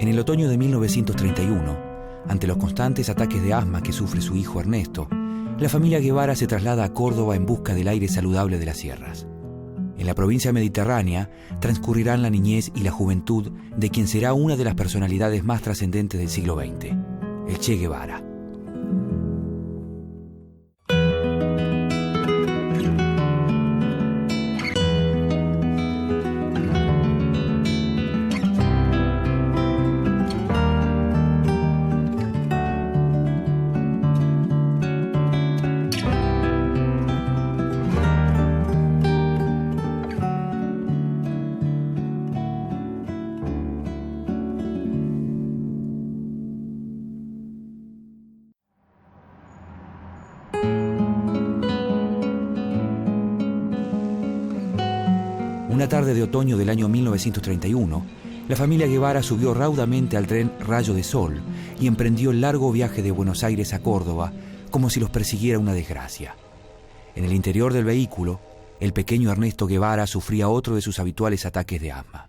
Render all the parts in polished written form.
En el otoño de 1931, ante los constantes ataques de asma que sufre su hijo Ernesto, la familia Guevara se traslada a Córdoba en busca del aire saludable de las sierras. En la provincia mediterránea transcurrirán la niñez y la juventud de quien será una de las personalidades más trascendentes del siglo XX, el Che Guevara. Una tarde de otoño del año 1931, la familia Guevara subió raudamente al tren Rayo de Sol y emprendió el largo viaje de Buenos Aires a Córdoba como si los persiguiera una desgracia. En el interior del vehículo, el pequeño Ernesto Guevara sufría otro de sus habituales ataques de asma.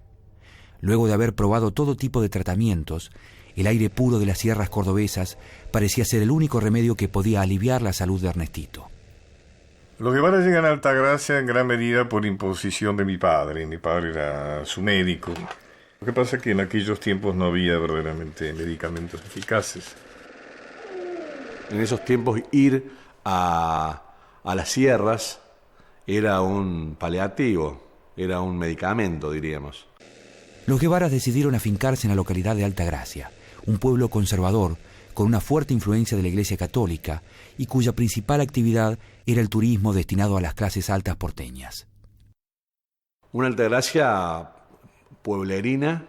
Luego de haber probado todo tipo de tratamientos, el aire puro de las sierras cordobesas parecía ser el único remedio que podía aliviar la salud de Ernestito. Los Guevara llegan a Altagracia en gran medida por imposición de mi padre. Mi padre era su médico. Lo que pasa es que en aquellos tiempos no había verdaderamente medicamentos eficaces. En esos tiempos ir a las sierras era un paliativo, era un medicamento, diríamos. Los Guevaras decidieron afincarse en la localidad de Altagracia, un pueblo conservador con una fuerte influencia de la Iglesia Católica y cuya principal actividad era el turismo destinado a las clases altas porteñas. Una Altagracia pueblerina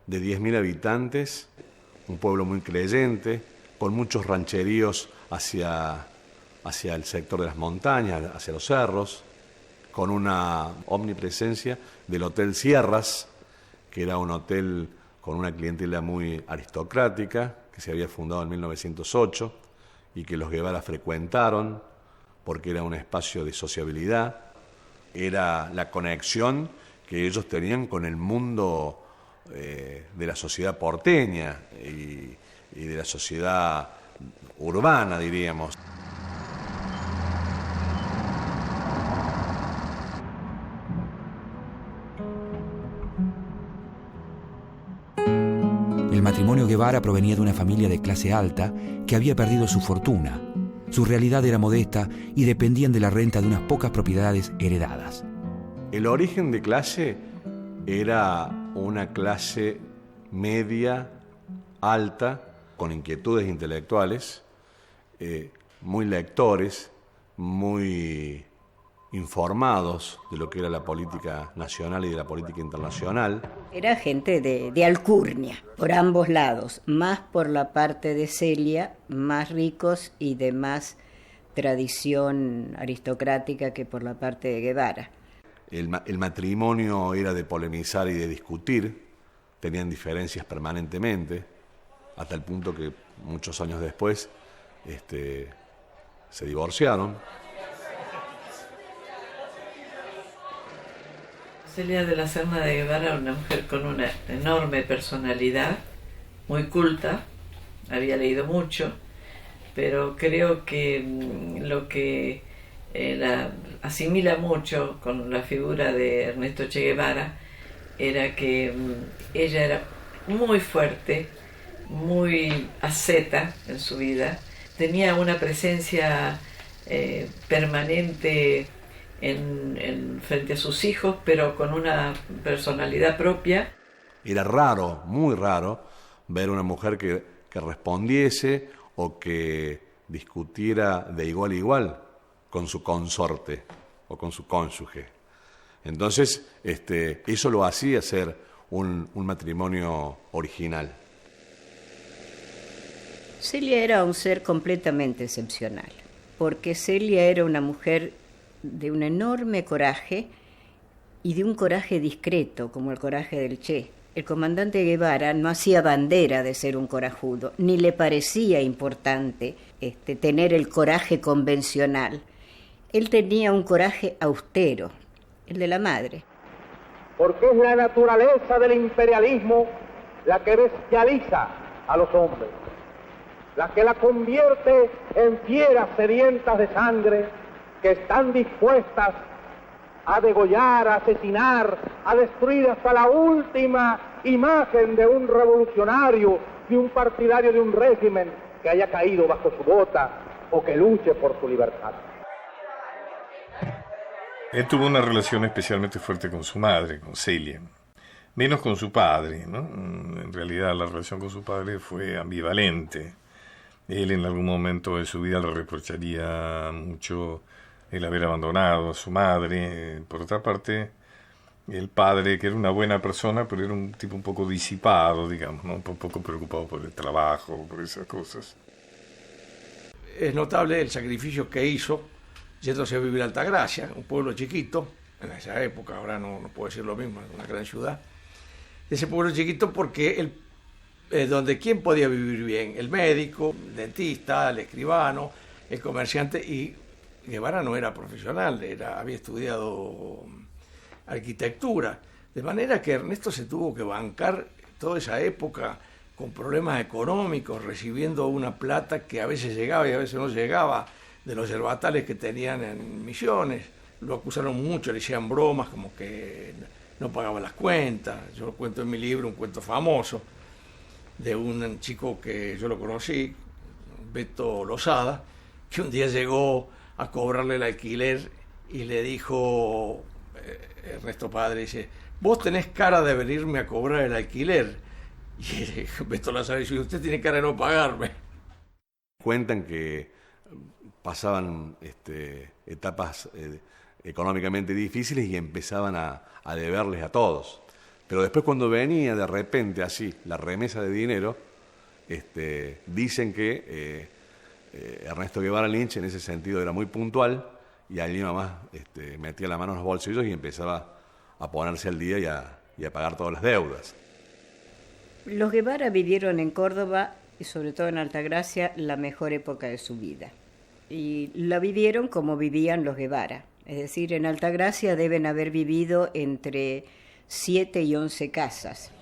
de 10.000 habitantes, un pueblo muy creyente, con muchos rancheríos hacia el sector de las montañas, hacia los cerros, con una omnipresencia del Hotel Sierras, que era un hotel con una clientela muy aristocrática, que se había fundado en 1908 y que los Guevara frecuentaron porque era un espacio de sociabilidad, era la conexión que ellos tenían con el mundo de la sociedad porteña y de la sociedad urbana, diríamos. El matrimonio Guevara provenía de una familia de clase alta que había perdido su fortuna. Su realidad era modesta y dependían de la renta de unas pocas propiedades heredadas. El origen de clase era una clase media, alta, con inquietudes intelectuales, muy lectores, muy informados de lo que era la política nacional y de la política internacional. Era gente de alcurnia, por ambos lados, más por la parte de Celia, más ricos y de más tradición aristocrática que por la parte de Guevara. El matrimonio era de polemizar y de discutir, tenían diferencias permanentemente, hasta el punto que muchos años después se divorciaron. Celia de la Serna de Guevara, una mujer con una enorme personalidad, muy culta, había leído mucho, pero creo que lo que la asimila mucho con la figura de Ernesto Che Guevara era que ella era muy fuerte, muy asceta en su vida, tenía una presencia permanente frente a sus hijos, pero con una personalidad propia. Era raro, muy raro, ver una mujer que respondiese o que discutiera de igual a igual con su consorte o con su cónyuge. Entonces, eso lo hacía ser un matrimonio original. Celia era un ser completamente excepcional, porque Celia era una mujer de un enorme coraje y de un coraje discreto, como el coraje del Che. El comandante Guevara no hacía bandera de ser un corajudo, ni le parecía importante tener el coraje convencional. Él tenía un coraje austero, el de la madre. Porque es la naturaleza del imperialismo la que bestializa a los hombres, la que la convierte en fieras sedientas de sangre que están dispuestas a degollar, a asesinar, a destruir hasta la última imagen de un revolucionario, de un partidario de un régimen que haya caído bajo su bota o que luche por su libertad. Él tuvo una relación especialmente fuerte con su madre, con Celia, menos con su padre, ¿no? En realidad la relación con su padre fue ambivalente. Él en algún momento de su vida le reprocharía mucho el haber abandonado a su madre. Por otra parte, el padre, que era una buena persona, pero era un tipo un poco disipado, digamos, ¿no? Un poco preocupado por el trabajo, por esas cosas. Es notable el sacrificio que hizo yéndose a vivir a Altagracia, un pueblo chiquito, en esa época, ahora no puedo decir lo mismo, es una gran ciudad. Ese pueblo chiquito porque donde quién podía vivir bien, el médico, el dentista, el escribano, el comerciante, y Guevara no era profesional, había estudiado arquitectura, de manera que Ernesto se tuvo que bancar toda esa época con problemas económicos, recibiendo una plata que a veces llegaba y a veces no llegaba de los yerbatales que tenían en Misiones. Lo acusaron mucho, le hacían bromas como que no pagaba las cuentas. Yo lo cuento en mi libro, un cuento famoso de un chico que yo lo conocí, Beto Lozada, que un día llegó a cobrarle el alquiler y le dijo, Ernesto padre, dice, vos tenés cara de venirme a cobrar el alquiler. Y Beto Lozada dice, usted tiene cara de no pagarme. Cuentan que pasaban etapas económicamente difíciles y empezaban a deberles a todos. Pero después cuando venía de repente así la remesa de dinero, dicen que Ernesto Guevara Lynch en ese sentido era muy puntual y allí nomás metía la mano en los bolsillos y empezaba a ponerse al día y a pagar todas las deudas. Los Guevara vivieron en Córdoba y sobre todo en Altagracia la mejor época de su vida. Y la vivieron como vivían los Guevara. Es decir, en Altagracia deben haber vivido entre 7 y 11 casas.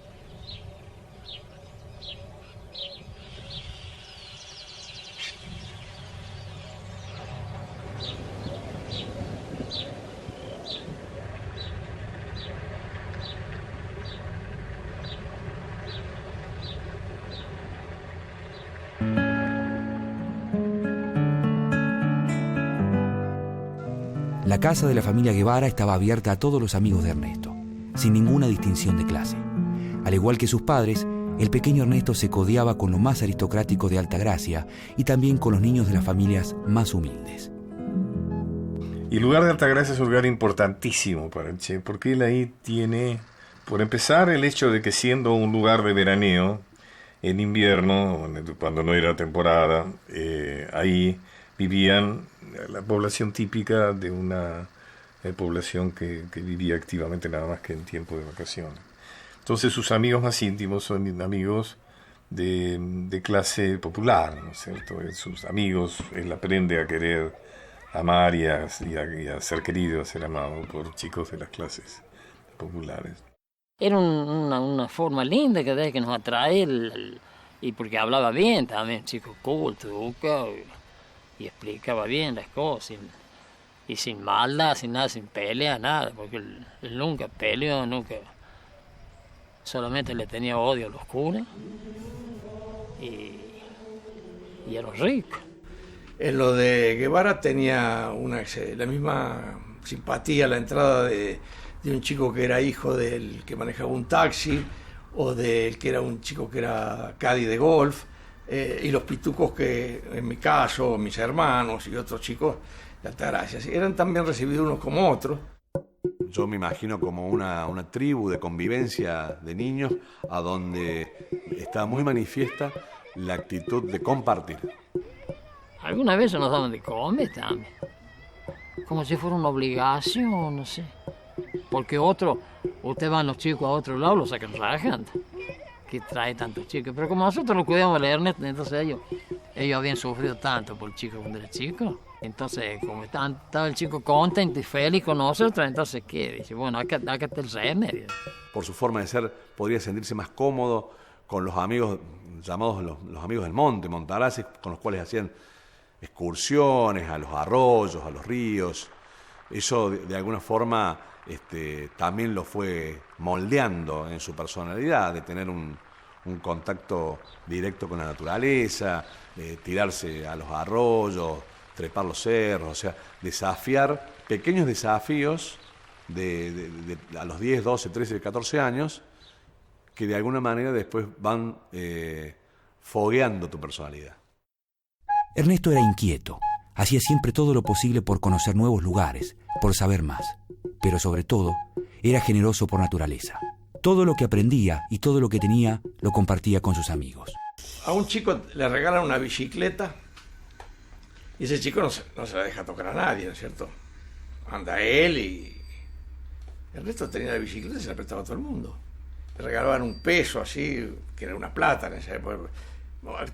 La casa de la familia Guevara estaba abierta a todos los amigos de Ernesto, sin ninguna distinción de clase. Al igual que sus padres, el pequeño Ernesto se codeaba con lo más aristocrático de Altagracia y también con los niños de las familias más humildes. Y el lugar de Altagracia es un lugar importantísimo para el Che, porque él ahí tiene, por empezar, el hecho de que siendo un lugar de veraneo, en invierno, cuando no era temporada, ahí vivían la población típica de una población que vivía activamente nada más que en tiempo de vacaciones. Entonces sus amigos más íntimos son amigos de clase popular, ¿no es cierto? Sus amigos, él aprende a querer amar y a ser querido, a ser amado por chicos de las clases populares. Era una forma linda que nos atrae, y porque hablaba bien también, chico culto, educado, y explicaba bien las cosas, y sin maldad, sin nada, sin pelea, nada, porque él nunca peleó, nunca, solamente le tenía odio a los curas y a los ricos. En lo de Guevara tenía la misma simpatía, la entrada de un chico que era hijo del que manejaba un taxi, o del que era un chico que era caddy de golf, y los pitucos que, en mi caso, mis hermanos y otros chicos de Altagracia, eran también recibidos unos como otros. Yo me imagino como una tribu de convivencia de niños a donde estaba muy manifiesta la actitud de compartir. Algunas veces nos daban de comer también, como si fuera una obligación, no sé. Porque usted van los chicos a otro lado, los sacan rajando, que trae tantos chicos. Pero como nosotros lo cuidamos de Ernesto, entonces ellos habían sufrido tanto por el chico cuando era chico. Entonces, como estaba el chico contento y feliz con nosotros, entonces, ¿qué? Dice, bueno, acá está el remedio. Por su forma de ser, podría sentirse más cómodo con los amigos llamados los amigos del monte, montaraces, con los cuales hacían excursiones a los arroyos, a los ríos. Eso de alguna forma también lo fue moldeando en su personalidad, de tener un contacto directo con la naturaleza, tirarse a los arroyos, trepar los cerros, o sea, desafiar pequeños desafíos a los 10, 12, 13, 14 años, que de alguna manera después van fogueando tu personalidad. Ernesto era inquieto, hacía siempre todo lo posible por conocer nuevos lugares, por saber más, pero sobre todo, era generoso por naturaleza. Todo lo que aprendía y todo lo que tenía lo compartía con sus amigos. A un chico le regalan una bicicleta y ese chico no se la deja tocar a nadie, ¿no es cierto? Anda él y Ernesto tenía la bicicleta y se la prestaba a todo el mundo. Le regalaban un peso así, que era una plata en esa época.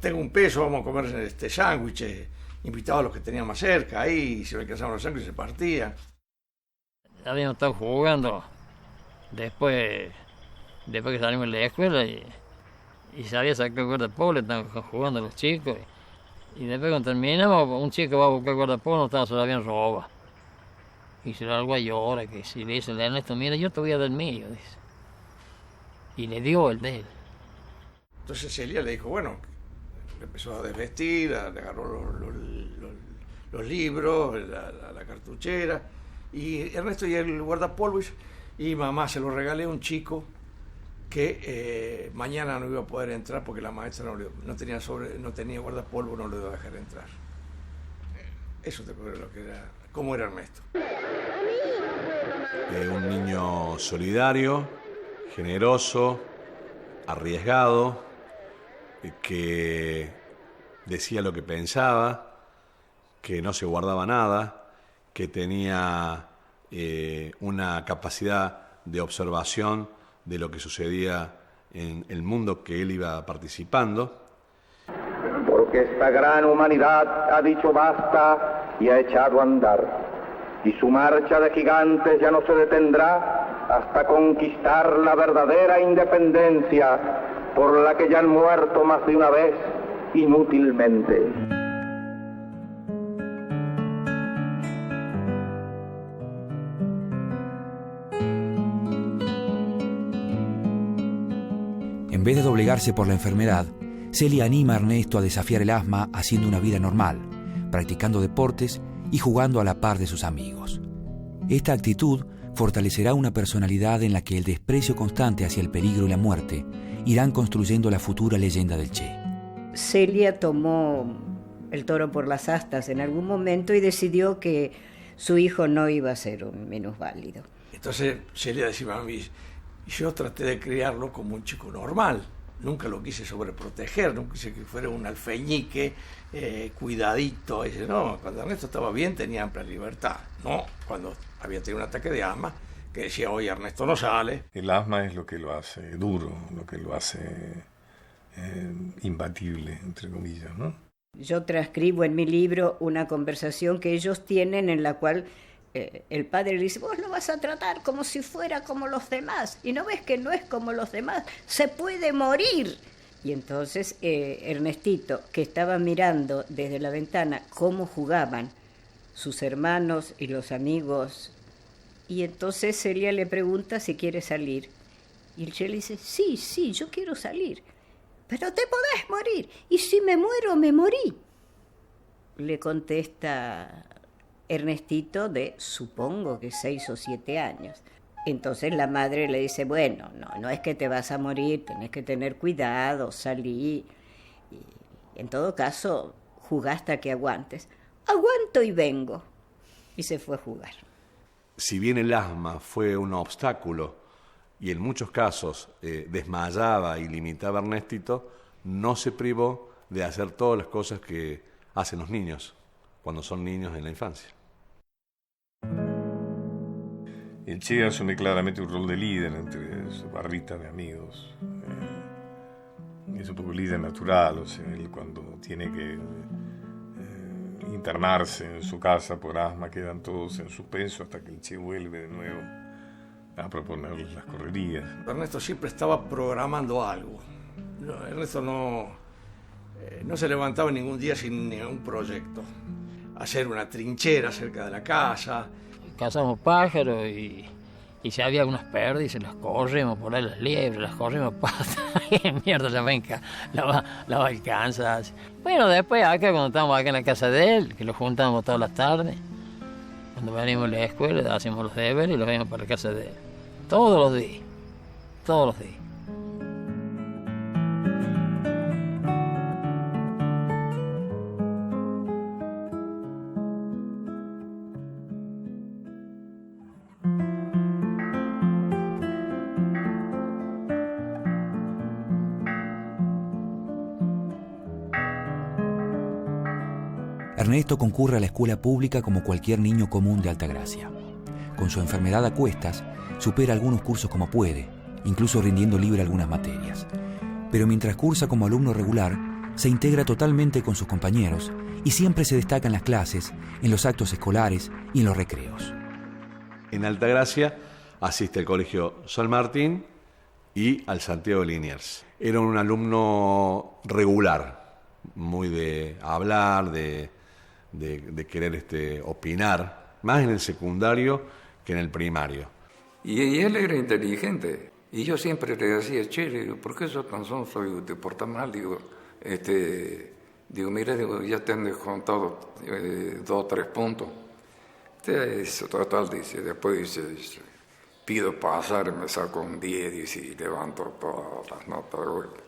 Tengo un peso, vamos a comer sándwiches. Invitaba a los que tenían más cerca, ahí se le alcanzaban los sándwiches y se partían. Habíamos estado jugando después que salimos de la escuela y se había sacado el guardapolvo, estaban jugando los chicos. Y después cuando terminamos, un chico va a buscar el guardapolvo, se lo habían robado. Y se largó a llorar, que si le dice a Ernesto, mira, yo te voy a dar el mío, dice. Y le dio el de él. Entonces Celia le dijo, bueno, le empezó a desvestir, le agarró los libros, la cartuchera, y Ernesto y el guardapolvo, y mamá, se lo regalé a un chico que mañana no iba a poder entrar porque la maestra no tenía guardapolvo, no lo iba a dejar entrar. Eso te acuerdas lo que era, cómo era Ernesto. Un niño solidario, generoso, arriesgado, que decía lo que pensaba, que no se guardaba nada, que tenía una capacidad de observación de lo que sucedía en el mundo que él iba participando. Porque esta gran humanidad ha dicho basta y ha echado a andar, y su marcha de gigantes ya no se detendrá hasta conquistar la verdadera independencia por la que ya han muerto más de una vez inútilmente. En vez de doblegarse por la enfermedad, Celia anima a Ernesto a desafiar el asma haciendo una vida normal, practicando deportes y jugando a la par de sus amigos. Esta actitud fortalecerá una personalidad en la que el desprecio constante hacia el peligro y la muerte irán construyendo la futura leyenda del Che. Celia tomó el toro por las astas en algún momento y decidió que su hijo no iba a ser un minusválido. Entonces Celia decía a mí, yo traté de criarlo como un chico normal, nunca lo quise sobreproteger, nunca quise que fuera un alfeñique, cuidadito. Y dice, no, cuando Ernesto estaba bien tenía amplia libertad, no, cuando había tenido un ataque de asma, que decía, oye, Ernesto no sale. El asma es lo que lo hace duro, lo que lo hace imbatible, entre comillas, ¿no? Yo transcribo en mi libro una conversación que ellos tienen en la cual el padre le dice, vos lo vas a tratar como si fuera como los demás, y no ves que no es como los demás, se puede morir. Y entonces Ernestito, que estaba mirando desde la ventana cómo jugaban sus hermanos y los amigos, y entonces Celia le pregunta si quiere salir, y el Che le dice, sí, yo quiero salir, pero te podés morir, y si me muero, me morí. Le contesta Ernestito de, supongo que 6 o 7 años. Entonces la madre le dice, bueno, no es que te vas a morir, tenés que tener cuidado, salí. Y en todo caso, jugá hasta que aguantes. Aguanto y vengo. Y se fue a jugar. Si bien el asma fue un obstáculo y en muchos casos desmayaba y limitaba a Ernestito, no se privó de hacer todas las cosas que hacen los niños cuando son niños en la infancia. El Che asume claramente un rol de líder entre su barrita de amigos. Es un poco líder natural, o sea, él cuando tiene que internarse en su casa por asma, quedan todos en suspenso hasta que el Che vuelve de nuevo a proponerles las correrías. Ernesto siempre estaba programando algo. No, Ernesto no se levantaba ningún día sin ningún proyecto. Hacer una trinchera cerca de la casa. Cazamos pájaros y si había unas perdices, las corrimos por ahí, las liebres, las corrimos ¡qué mierda la alcanzas! Bueno, después acá, cuando estábamos acá en la casa de él, que lo juntamos todas las tardes, cuando venimos de la escuela, hacemos los deberes y los venimos para la casa de él. Todos los días. Ernesto concurre a la escuela pública como cualquier niño común de Altagracia. Con su enfermedad a cuestas, supera algunos cursos como puede, incluso rindiendo libre algunas materias. Pero mientras cursa como alumno regular, se integra totalmente con sus compañeros y siempre se destaca en las clases, en los actos escolares y en los recreos. En Altagracia asiste al colegio San Martín y al Santiago de Liniers. Era un alumno regular, muy de hablar, de querer opinar, más en el secundario que en el primario. Y él era inteligente. Y yo siempre le decía, che, le digo, ¿por qué sos tan sonso? Digo, te portas mal. Digo, mira, ya te han descontado 2 o 3 puntos. Total, dice, después dice, pido pasar y me saco un 10, dice, y levanto todas las notas de golpe.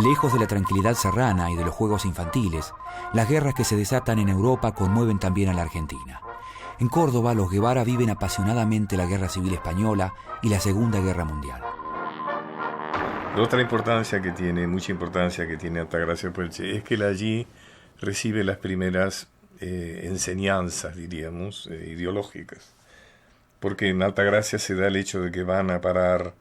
Lejos de la tranquilidad serrana y de los juegos infantiles, las guerras que se desatan en Europa conmueven también a la Argentina. En Córdoba, los Guevara viven apasionadamente la Guerra Civil Española y la Segunda Guerra Mundial. Otra importancia que tiene, mucha importancia que tiene Altagracia Puelche, es que él allí recibe las primeras enseñanzas, diríamos, ideológicas. Porque en Altagracia se da el hecho de que van a parar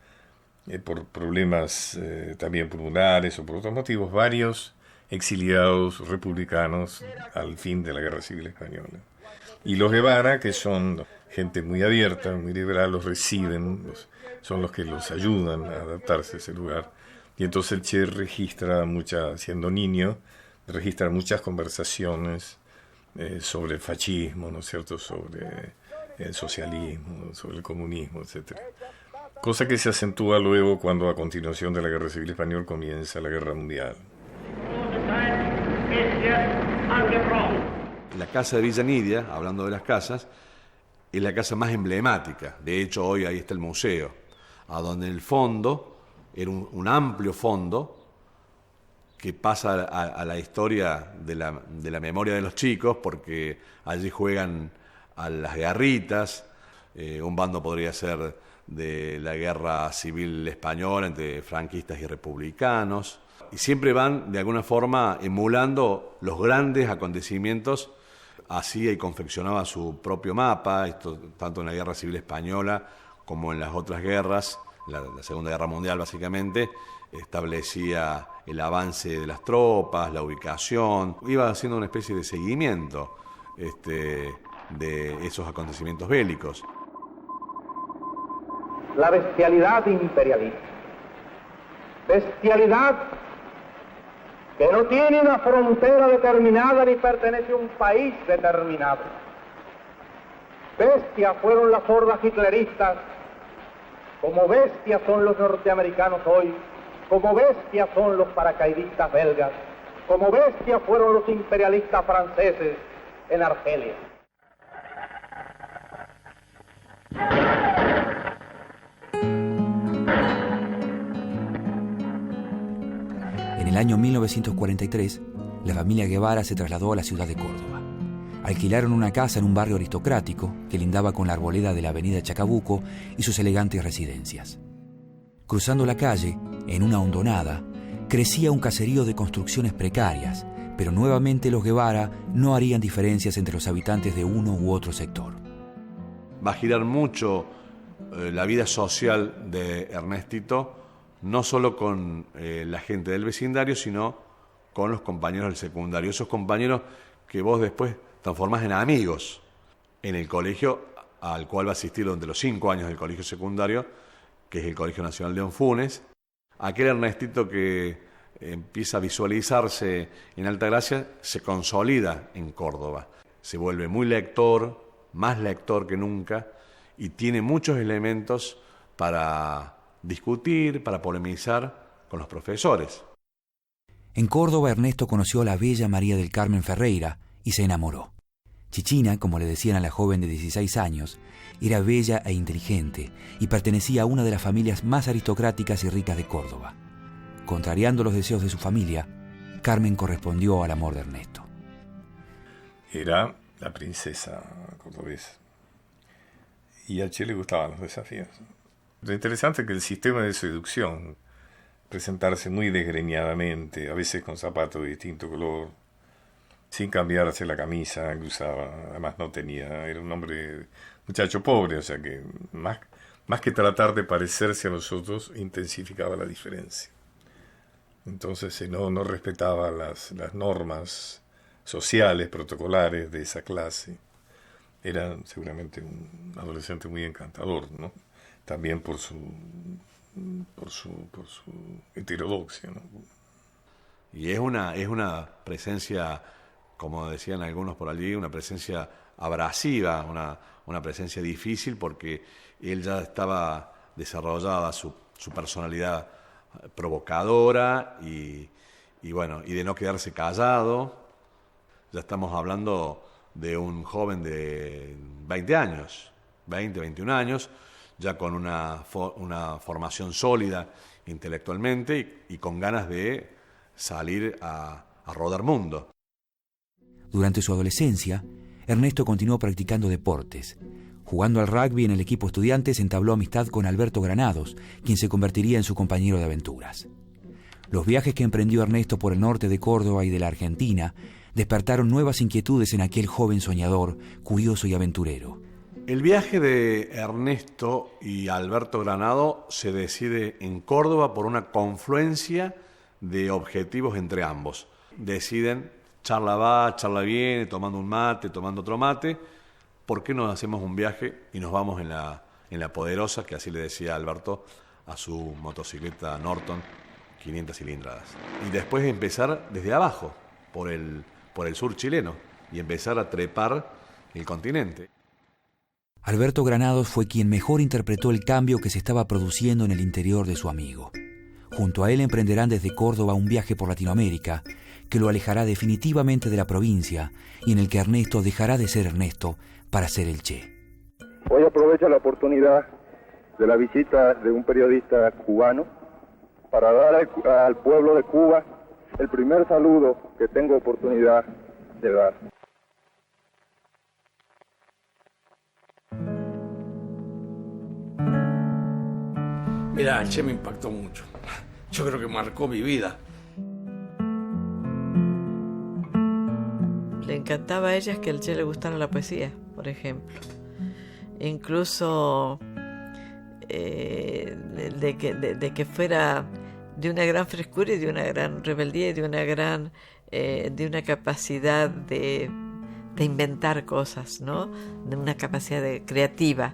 por problemas también pulmonares o por otros motivos, varios exiliados republicanos al fin de la Guerra Civil Española. Y los Guevara, que son gente muy abierta, muy liberal, los reciben, son los que los ayudan a adaptarse a ese lugar. Y entonces el Che registra siendo niño, registra muchas conversaciones sobre el fascismo, ¿no es cierto?, sobre el socialismo, sobre el comunismo, etcétera. Cosa que se acentúa luego cuando a continuación de la Guerra Civil Española comienza la Guerra Mundial. La casa de Villa Nidia, hablando de las casas, es la casa más emblemática. De hecho, hoy ahí está el museo, a donde en el fondo era un amplio fondo que pasa a la historia de la memoria de los chicos, porque allí juegan a las garritas. Un bando podría ser de la Guerra Civil Española entre franquistas y republicanos, y siempre van de alguna forma emulando los grandes acontecimientos. Hacía y confeccionaba su propio mapa, esto tanto en la Guerra Civil Española como en las otras guerras, la Segunda Guerra Mundial básicamente, establecía el avance de las tropas, la ubicación, iba haciendo una especie de seguimiento de esos acontecimientos bélicos. La bestialidad imperialista. Bestialidad que no tiene una frontera determinada ni pertenece a un país determinado. Bestias fueron las hordas hitleristas, como bestias son los norteamericanos hoy, como bestias son los paracaidistas belgas, como bestias fueron los imperialistas franceses en Argelia. En el año 1943, la familia Guevara se trasladó a la ciudad de Córdoba. Alquilaron una casa en un barrio aristocrático que lindaba con la arboleda de la avenida Chacabuco y sus elegantes residencias. Cruzando la calle, en una hondonada, crecía un caserío de construcciones precarias, pero nuevamente los Guevara no harían diferencias entre los habitantes de uno u otro sector. Va a girar mucho la vida social de Ernestito, no solo con la gente del vecindario, sino con los compañeros del secundario. Esos compañeros que vos después transformás en amigos en el colegio al cual va a asistir durante los 5 años del colegio secundario, que es el Colegio Nacional León Funes. Aquel Ernestito que empieza a visualizarse en Altagracia se consolida en Córdoba. Se vuelve muy lector, más lector que nunca, y tiene muchos elementos para discutir, para polemizar con los profesores. En Córdoba, Ernesto conoció a la bella María del Carmen Ferreira y se enamoró. Chichina, como le decían a la joven de 16 años, era bella e inteligente y pertenecía a una de las familias más aristocráticas y ricas de Córdoba. Contrariando los deseos de su familia, Carmen correspondió al amor de Ernesto. Era la princesa cordobesa. Y a Che le gustaban los desafíos. Lo interesante es que el sistema de seducción, presentarse muy desgreñadamente, a veces con zapatos de distinto color, sin cambiarse la camisa que usaba, además no tenía, era un hombre, muchacho pobre, o sea que más que tratar de parecerse a nosotros, intensificaba la diferencia. Entonces no respetaba las normas sociales, protocolares de esa clase. Era seguramente un adolescente muy encantador, ¿no? También por su heterodoxia, ¿no? Y es una presencia, como decían algunos por allí, una presencia abrasiva, una presencia difícil, porque él ya estaba desarrollada su personalidad provocadora y de no quedarse callado. Ya estamos hablando de un joven de 20 años, 20, 21 años, ya con una formación sólida intelectualmente y con ganas de salir a rodar mundo. Durante su adolescencia, Ernesto continuó practicando deportes. Jugando al rugby en el equipo estudiantes, entabló amistad con Alberto Granados, quien se convertiría en su compañero de aventuras. Los viajes que emprendió Ernesto por el norte de Córdoba y de la Argentina despertaron nuevas inquietudes en aquel joven soñador, curioso y aventurero. El viaje de Ernesto y Alberto Granado se decide en Córdoba por una confluencia de objetivos entre ambos. Deciden, charla va, charla viene, tomando un mate, tomando otro mate. ¿Por qué no hacemos un viaje y nos vamos en la Poderosa, que así le decía Alberto, a su motocicleta Norton 500 cilindradas? Y después empezar desde abajo, por el sur chileno, y empezar a trepar el continente. Alberto Granados fue quien mejor interpretó el cambio que se estaba produciendo en el interior de su amigo. Junto a él emprenderán desde Córdoba un viaje por Latinoamérica que lo alejará definitivamente de la provincia y en el que Ernesto dejará de ser Ernesto para ser el Che. Hoy aprovecho la oportunidad de la visita de un periodista cubano para dar al pueblo de Cuba el primer saludo que tengo oportunidad de dar. Mira, el Che me impactó mucho. Yo creo que marcó mi vida. Le encantaba a ellas que al Che le gustara la poesía, por ejemplo. Incluso de que fuera de una gran frescura y de una gran rebeldía y de una capacidad de inventar cosas, ¿no? De una capacidad creativa.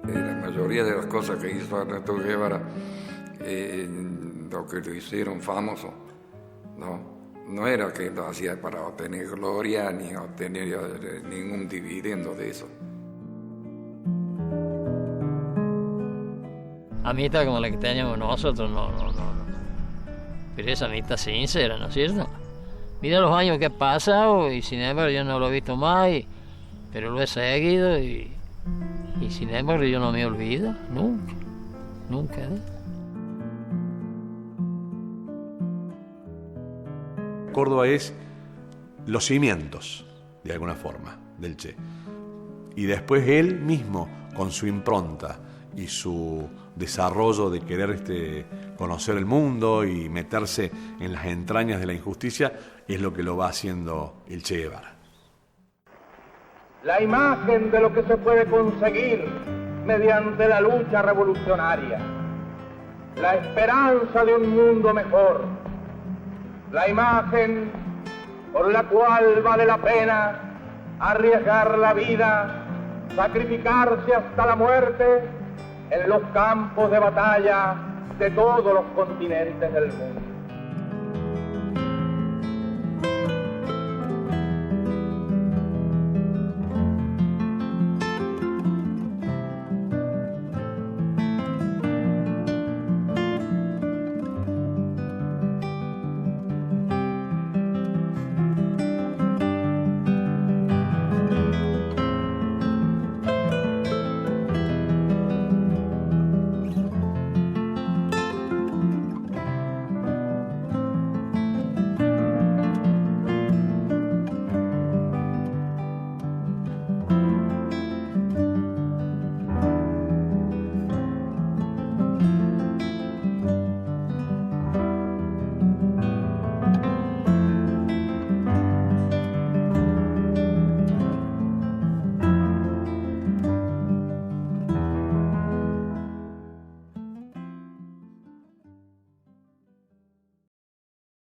La mayoría de las cosas que hizo Ernesto Guevara, lo que lo hicieron famoso, no era que lo hacía para obtener gloria ni obtener ningún dividendo de eso. Amistad como la que teníamos nosotros, no. Pero esa amistad sincera, ¿no es cierto? Mira los años que han pasado y sin embargo yo no lo he visto más, pero lo he seguido y sin embargo yo no me olvido, nunca. Córdoba es los cimientos, de alguna forma, del Che. Y después él mismo, con su impronta y su desarrollo de querer conocer el mundo y meterse en las entrañas de la injusticia, es lo que lo va haciendo el Che Guevara. La imagen de lo que se puede conseguir mediante la lucha revolucionaria, la esperanza de un mundo mejor, la imagen por la cual vale la pena arriesgar la vida, sacrificarse hasta la muerte en los campos de batalla de todos los continentes del mundo.